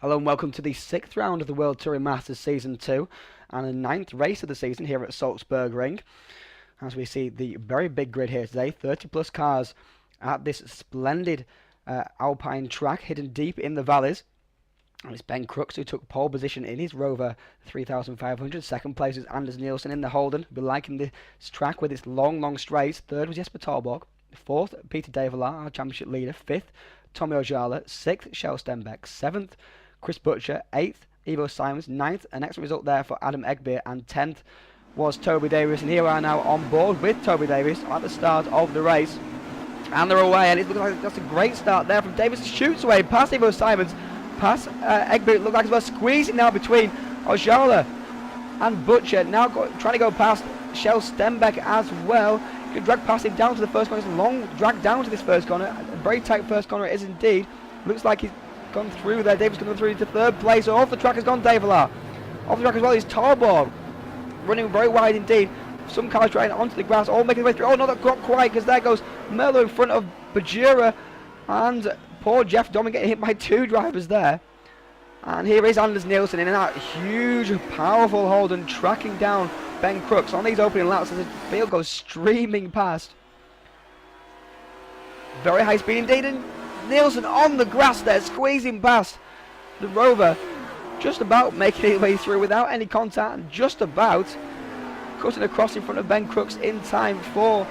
Hello and welcome to the 6th round of the World Touring Masters Season 2 and the 9th race of the season here at Salzburgring. As we see the very big grid here today, 30 plus cars at this splendid alpine track hidden deep in the valleys. And it's Ben Crooks who took pole position in his Rover 3500. Second place is Anders Nielsen in the Holden. We're liking this track with its long straights. Third was Jesper Talborg. Fourth, Peter Develar, our championship leader. Fifth, Tommy Ojala. Sixth, Shell Stenbeck. Seventh, Chris Butcher. 8th, Ivo Simons. 9th, an excellent result there for Adam Egbeer. And 10th was Toby Davis. And here we are now on board with Toby Davis at the start of the race. And they're away. And it looks like that's a great start there from Davis. Shoots away past Ivo Simons. Past Egbeer. It looked like it's squeezing now between Ojala and Butcher. Now trying to go past Shell Stenbeck as well. You can drag past him down to the first corner. It's a long drag down to this first corner. A very tight first corner it is indeed. Looks like he's gone through there. Davis going through to third place. So off the track has gone Develar. Off the track as well is Talborg. Running very wide indeed. Some cars trying onto the grass, all making their way through. Oh, no, not quite, because there goes Merlo in front of Bajura. And poor Jeff Domin getting hit by two drivers there. And here is Anders Nielsen in that huge, powerful Holden tracking down Ben Crooks on these opening laps as the field goes streaming past. Very high speed indeed, and Nielsen on the grass there, squeezing past the Rover. Just about making his way through without any contact, and just about cutting across in front of Ben Crooks in time for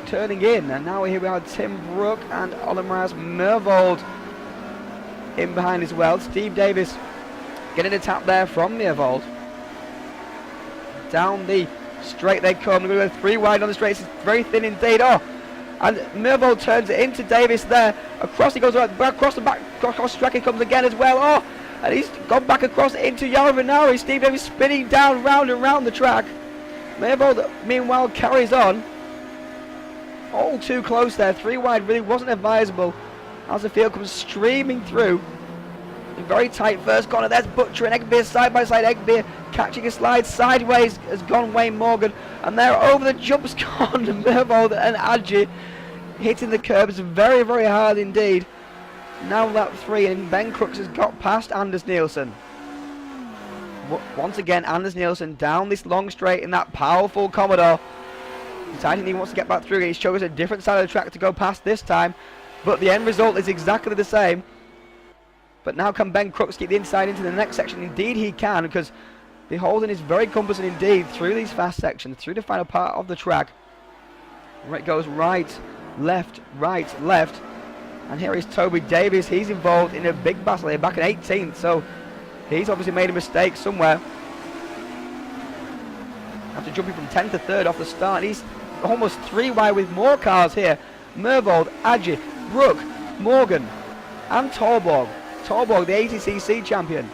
turning in. And now here we are, Tim Brook and Olimraz Mervold in behind as well. Steve Davis getting a tap there from Mervold. Down the straight they come. We're going to go 3 wide on the straight. It's very thin indeed. Oh, and Mervold turns it into Davis there. Across he goes right back across the back. Across track he comes again as well. Oh, and he's gone back across into Jari Vinnari. Steve Davis spinning down round and round the track. Mervold meanwhile carries on. All too close there. 3 wide really wasn't advisable as the field comes streaming through. A very tight first corner. There's Butcher and Egbeer side by side. Egbeer catching a slide sideways has gone Wayne Morgan. And there over the jump's gone Mervold and Adji hitting the curbs very hard indeed. Now lap 3 and Ben Crooks has got past Anders Nielsen. Once again Anders Nielsen down this long straight in that powerful Commodore. Deciding he wants to get back through. He's shown us a different side of the track to go past this time. But the end result is exactly the same. But now can Ben Crooks keep the inside into the next section? Indeed he can, because the Holden is very compassing indeed through these fast sections, through the final part of the track. Where it goes right, left. And here is Toby Davis. He's involved in a big battle here back in 18th, so he's obviously made a mistake somewhere. After jumping from 10th to 3rd off the start, he's almost 3 wide with more cars here. Mervold, Adji, Brook, Morgan and Talborg. Talborg, the 80cc champion,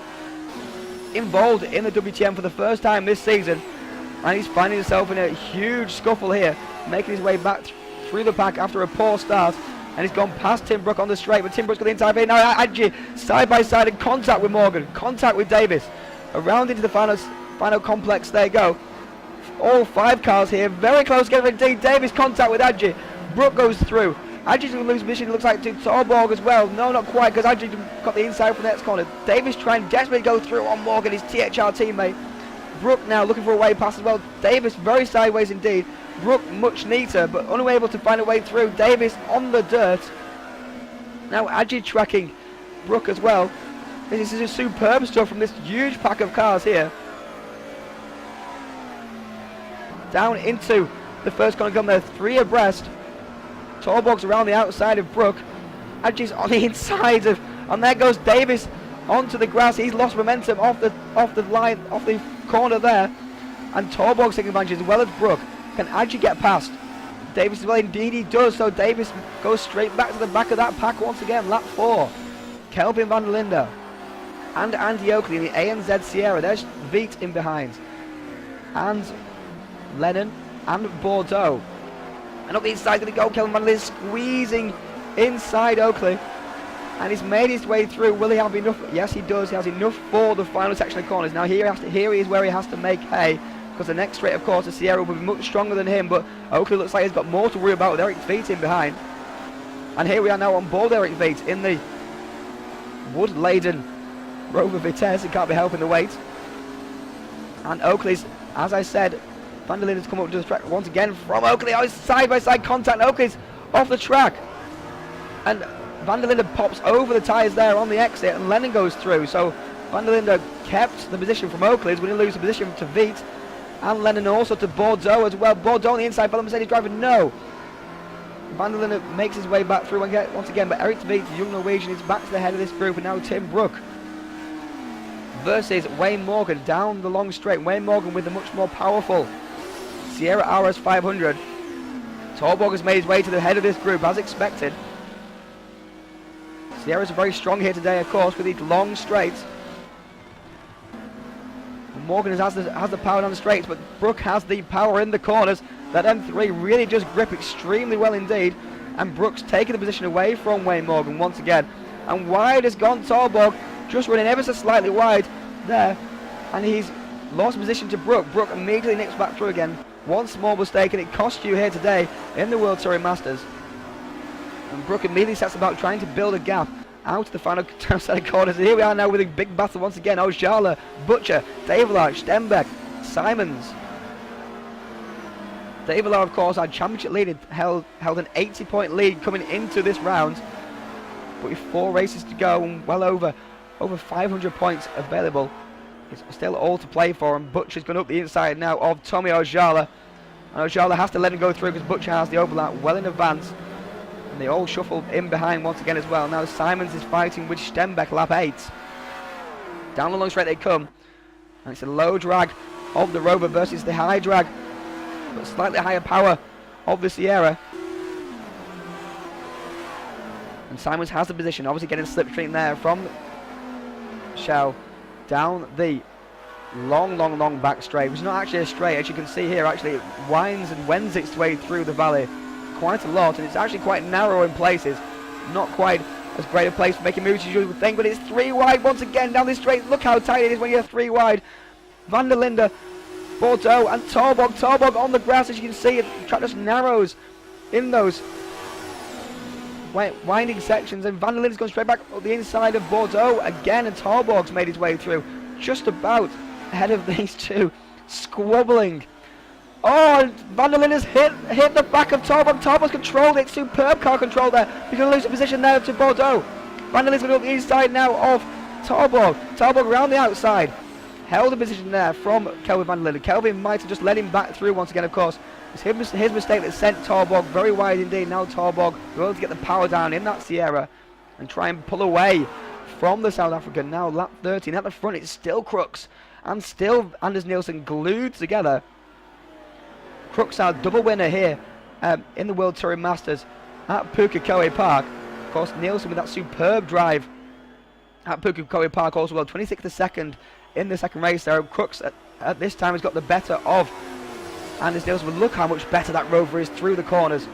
involved in the WTM for the first time this season, and he's finding himself in a huge scuffle here, making his way back through the pack after a poor start, and he's gone past Tim Brook on the straight, but Tim Brook's got the inside. Now Adji side by side in contact with Morgan, contact with Davis, around into the final complex they go. All 5 cars here, very close together indeed. Davis contact with Adji. Brook goes through. Adji's going to lose position, looks like, to Talborg as well. No, not quite, because Adji got the inside from the next corner. Davis trying desperately to go through on Morgan, his THR teammate. Brook now looking for a way past as well. Davis very sideways indeed. Brook much neater, but unable to find a way through. Davis on the dirt. Now Adji tracking Brook as well. This is a superb stuff from this huge pack of cars here. Down into the first corner come there, 3 abreast. Talborg's around the outside of Brook. Adji's on the inside of, and there goes Davis onto the grass. He's lost momentum off the line, off the corner there. And Talborg's taking advantage as well as Brook. Can Adji get past Davis as well? Indeed he does. So Davis goes straight back to the back of that pack once again. Lap 4. Kelvin van der Linde and Andy Oakley in the ANZ Sierra. There's Veet in behind. And Lennon and Bordeaux. And up the inside going to go. Kelvin van der Linde squeezing inside Oakley. And he's made his way through. Will he have enough? Yes, he does. He has enough for the final section of corners. Now here he is where he has to make hay. Because the next straight, of course, the Sierra will be much stronger than him. But Oakley looks like he's got more to worry about with Eric Veet in behind. And here we are now on board Eric Veet in the wood-laden Rover Vitesse, he can't be helping the weight. And Oakley's, as I said, Van der Linden's come up to the track once again from Oakley. Oh, it's side-by-side contact. Oakley's off the track. And Van der Linde pops over the tyres there on the exit, and Lennon goes through. So Van der Linde kept the position from Oakley. He's going to lose the position to Viet. And Lennon also to Bordeaux as well. Bordeaux on the inside, but the Mercedes driver, no. Van der Linde makes his way back through once again, but Erik Viet, the young Norwegian, is back to the head of this group, and now Tim Brook versus Wayne Morgan down the long straight. Wayne Morgan with the much more powerful Sierra RS 500. Torborg has made his way to the head of this group as expected. Sierra's very strong here today, of course, with these long straights. Morgan has the power down the straights, but Brook has the power in the corners. That M3 really just grip extremely well indeed, and Brook's taking the position away from Wayne Morgan once again. And wide has gone Torborg, just running ever so slightly wide there, and he's lost position to Brook. Brook immediately nips back through again. One small mistake, and it cost you here today in the World Touring Masters. And Brook immediately sets about trying to build a gap out of the final set of corners. And here we are now with a big battle once again. Ojala, Butcher, Davelaar, Stenbeck, Simons. Davelaar, of course, our championship lead, held an 80-point lead coming into this round. But with 4 races to go and well over 500 points available, it's still all to play for. And Butcher's going up the inside now of Tommy Ojala. And Ojala has to let him go through because Butcher has the overlap well in advance. And they all shuffle in behind once again as well. Now Simons is fighting with Stenbeck, lap 8. Down the long straight they come. And it's a low drag of the Rover versus the high drag, but slightly higher power of the Sierra. And Simons has the position, obviously getting a slipstream there from Shell down the long back straight, which is not actually a straight. As you can see here, actually it winds and wends its way through the valley quite a lot, and it's actually quite narrow in places. Not quite as great a place for making moves as you would think, but it's 3 wide once again down this straight. Look how tight it is when you're 3 wide. Van der Linde, Bordeaux and Torborg. Torborg on the grass, as you can see, the track just narrows in those winding sections, and Van der Linde's gone straight back up the inside of Bordeaux again, and Torborg's made his way through just about ahead of these two, squabbling. Oh, and Van der Linde's hit the back of Torborg. Torborg's controlled it, superb car control there. He's going to lose the position there to Bordeaux. Van der Linde's going to go up the inside now of Torborg. Torborg around the outside, held the position there from Kelvin Van der Linde. Kelvin might have just let him back through once again, of course. It's his mistake that sent Torborg very wide indeed. Now Torborg will able to get the power down in that Sierra and try and pull away from the South African. Now lap 13 at the front, it's still Crooks and still Anders Nielsen glued together. Crooks our double winner here in the World Touring Masters at Pukekohe Park. Of course, Nielsen with that superb drive at Pukekohe Park also well, 26th to second in the second race there. Crooks at this time has got the better of Anders Nielsen, but look how much better that Rover is through the corners.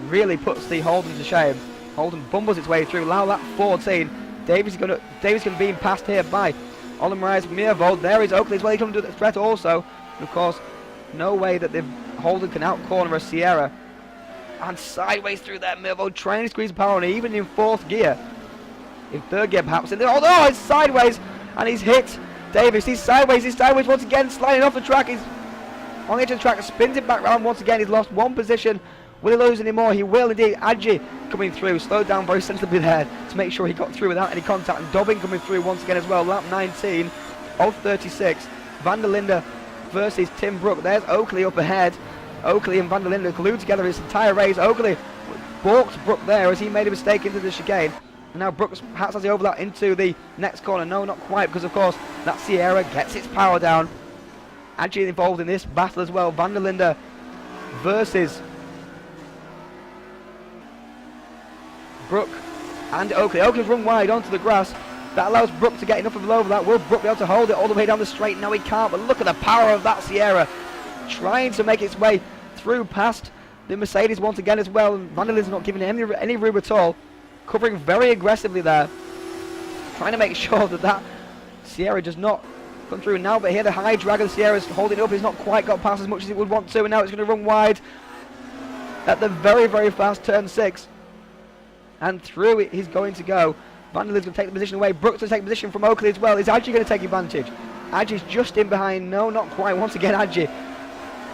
Really puts the Holden to shame. Holden bumbles its way through. Now lap 14. Davies going to be passed here by Olin Marias Meervold. There is Oakley as well. He comes to the threat also. And of course, no way that the Holden can out-corner a Sierra. And sideways through there, Meervold trying to squeeze power on, even in 4th gear. In 3rd gear perhaps. Oh, it's sideways. And he's hit Davies. He's sideways once again, sliding off the track. He's on the edge of the track, spins it back round once again. He's lost 1 position. Will he lose any more? He will indeed. Adji coming through, slowed down very sensibly there to make sure he got through without any contact. And Dobbin coming through once again as well. Lap 19 of 36. Van der Linde versus Tim Brook. There's Oakley up ahead. Oakley and Van der Linde glued together his entire race. Oakley balked Brook there as he made a mistake into the chicane. And now Brook perhaps has the overlap into the next corner. No, not quite, because of course that Sierra gets its power down. Actually involved in this battle as well. Van der Linde versus Brook and Oakley. Oakley's run wide onto the grass. That allows Brook to get enough of an overlap. Will Brook be able to hold it all the way down the straight? No, he can't, but look at the power of that Sierra. Trying to make its way through past the Mercedes once again as well. And Van der Linde's not giving any room at all. Covering very aggressively there. Trying to make sure that Sierra does not come through now, but here the high drag of the Sierra is holding it up. He's not quite got past as much as it would want to, and now it's going to run wide at the very fast turn 6. And through it he's going to go. Van der Linde's going to take the position away. Brooks going to take the position from Oakley as well. Is Adji going to take advantage? Adji's just in behind. No, not quite. Once again, Adji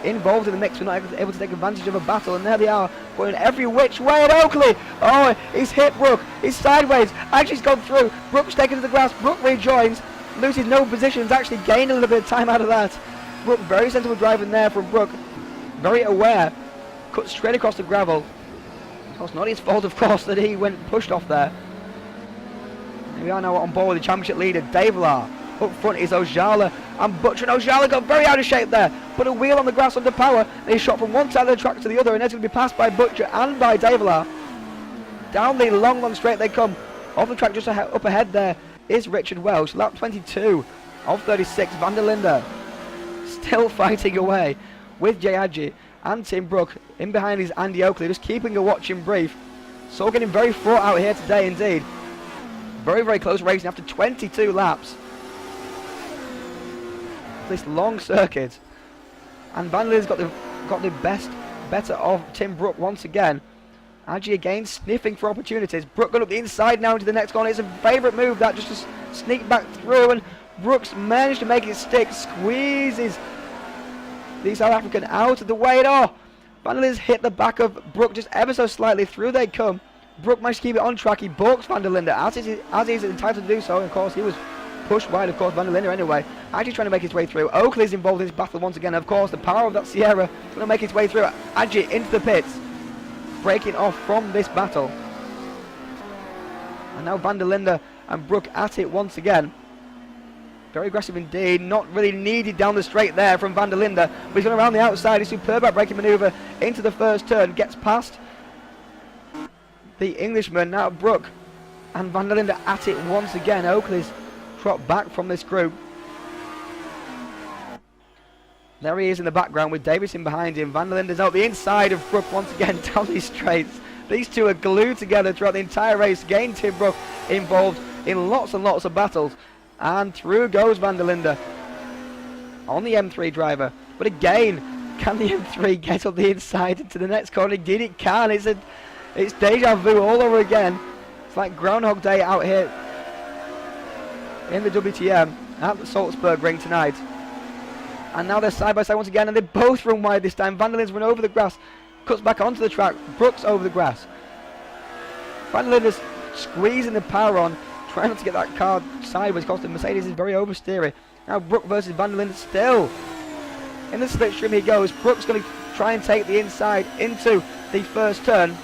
involved in the mix, but not able to take advantage of a battle. And there they are, going every which way at Oakley. Oh, he's hit Brook. He's sideways. Adji's gone through. Brook's taken to the grass. Brook rejoins. Loses no positions. Actually gained a little bit of time out of that. Brook, very sensible driving there from Brook. Very aware. Cut straight across the gravel. Of course, not his fault, of course, that he went pushed off there. Here we are now on board with the championship leader, Davila. Up front is Ojala and Butcher. And Ojala got very out of shape there. Put a wheel on the grass under power. And he shot from one side of the track to the other. And it's going to be passed by Butcher and by Davila. Down the long straight they come. Off the track just up ahead there is Richard Welsh. Lap 22 of 36. Van der Linde still fighting away with Jay Adji and Tim Brook. In behind is Andy Oakley, just keeping a watching brief. So getting very fraught out here today indeed. Very, very close racing after 22 laps. This long circuit. And Van der Linde's got the better of Tim Brook once again. Adji again sniffing for opportunities. Brook going up the inside now into the next corner. It's a favourite move that, just to sneak back through, and Brooks managed to make it stick. Squeezes the South African out of the way. Oh, Van der Linde's hit the back of Brook just ever so slightly. Through they come. Brook managed to keep it on track. He balks Van der Linde as he's entitled to do so. And of course, he was pushed wide, of course, Van der Linde anyway. Adji trying to make his way through. Oakley's involved in this battle once again. Of course, the power of that Sierra is going to make its way through. Adji into the pits, breaking off from this battle. And now Van der Linde and Brook at it once again. Very aggressive indeed. Not really needed down the straight there from Van der Linde. But he's going around the outside. He's superb at braking manoeuvre into the first turn. Gets past the Englishman. Now Brook and Van der Linde at it once again. Oakley's dropped back from this group. There he is in the background with Davison behind him. Van der Linde's out the inside of Brook once again down these straights. These two are glued together throughout the entire race. Again, Tim Brook involved in lots and lots of battles. And through goes Van der Linde on the M3 driver. But again, can the M3 get up the inside into the next corner? Indeed it can. It's deja vu all over again. It's like Groundhog Day out here in the WTM at the Salzburgring tonight. And now they're side by side once again, and they both run wide this time. Van der Linde's run over the grass, cuts back onto the track. Brooks over the grass. Van der Linde's squeezing the power on, trying not to get that car sideways, because the Mercedes is very oversteery. Now Brook versus Van der Linde still. In the slipstream he goes. Brook's going to try and take the inside into the first turn.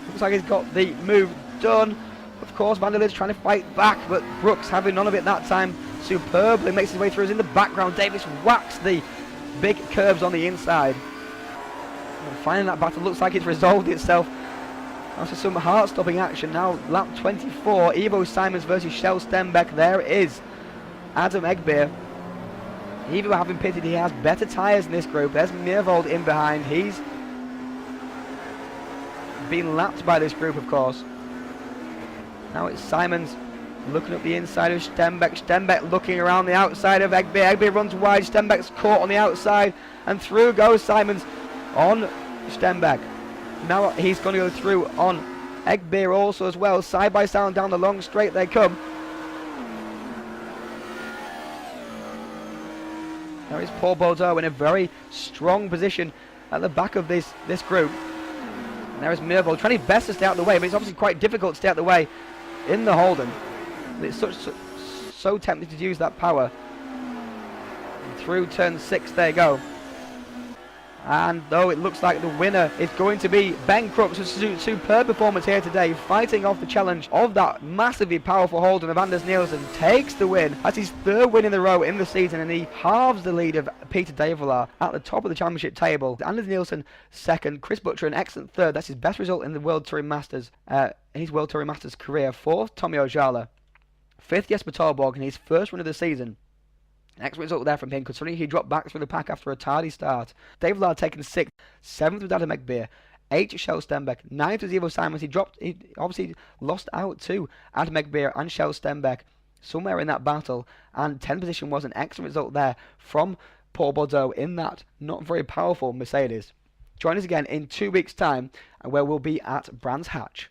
Looks like he's got the move done. Of course, Van der Linde's trying to fight back, but Brooks having none of it that time. Superbly makes his way through. Is in the background. Davis whacks the big curves on the inside. And finally that battle looks like it's resolved itself after some heart-stopping action. Now lap 24, Ivo Simons versus Shell Stenbeck. There is Adam Egbeer. Ivo having pitted, he has better tyres in this group. There's Meervold in behind. He's been lapped by this group, of course. Now it's Simons looking up the inside of Stenbeck. Stenbeck looking around the outside of Egbeer. Egbeer runs wide. Stenbeck's caught on the outside. And through goes Simons on Stenbeck. Now he's going to go through on Egbeer also as well. Side by side down the long straight they come. There is Paul Baudot in a very strong position at the back of this group. And there is Meervold trying his best to stay out of the way, but it's obviously quite difficult to stay out of the way in the Holden. It's so tempted to use that power. And through turn 6 they go. And though it looks like the winner is going to be Ben Crooks, a superb performance here today, fighting off the challenge of that massively powerful Holden of Anders Nielsen, takes the win. That's his third win in a row in the season, and he halves the lead of Peter Davila at the top of the championship table. Anders Nielsen second, Chris Butcher an excellent third. That's his best result in the World Touring Masters, his World Touring Masters career. Fourth, Tommy Ojala. Fifth, Jesper Torborg, in his first win of the season. Excellent result there from him, considering he dropped back through the pack after a tardy start. David Lard taken 6th, 7th with Adam Egbeer, 8th Shell Stenbeck, 9th was Ivo Simons. He obviously lost out to Adam Egbeer and Shell Stenbeck somewhere in that battle, and 10th position was an excellent result there from Paul Baudot in that not very powerful Mercedes. Join us again in 2 weeks' time, where we'll be at Brands Hatch.